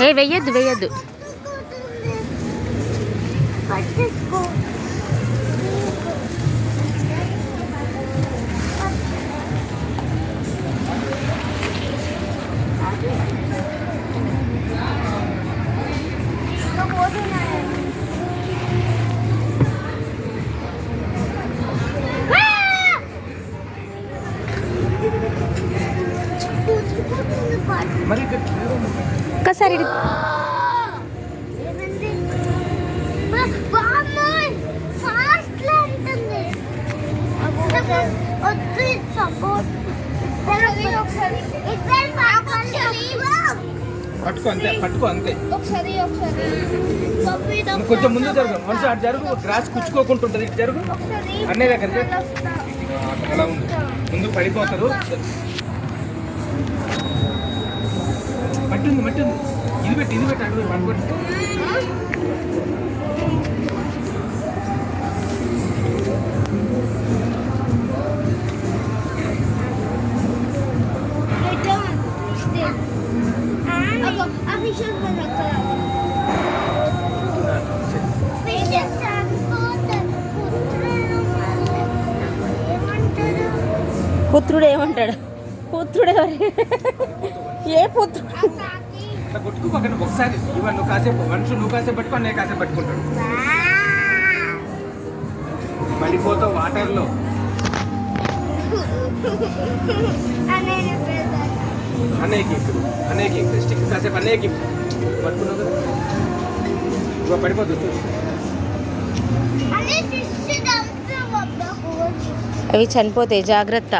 ఏ వెయ్యొద్దు వెయ్యొద్దు. ఒక్కసారి పట్టుకో అంతే, పట్టుకో అంతే. కొంచెం ముందు జరుగు, మంచి అటు జరుగు, గ్రాస్ కుచ్చుకోకుంటుంటుంది. ఇటు జరుగు, అన్నీ దగ్గరికి అలా ఉంది. ముందు పడిపోతారు. మట్టి ఉంది, మట్టి ఉంది. ఇది పెట్టి అడుగు పట్టుకోండి. పుత్రుడు ఏమంటాడు? పుత్రుడు ఎవరు? ఏ పుత్రుడు? కొట్టుకు పక్కన ఒకసారి ఇవన్నీ నువ్వు కాసేపు మనుషులు నువ్వు కాసేపు పట్టుకో, నేను కాసేపు పట్టుకుంటాడు. పడిపోతావు వాటర్లో. అనేకి స్టిక్ కాసేపు అనేకి పట్టుకున్నావు కదా, ఇవ్వ పడిపోతుంది. చూసి అవి చనిపోతాయి, జాగ్రత్త.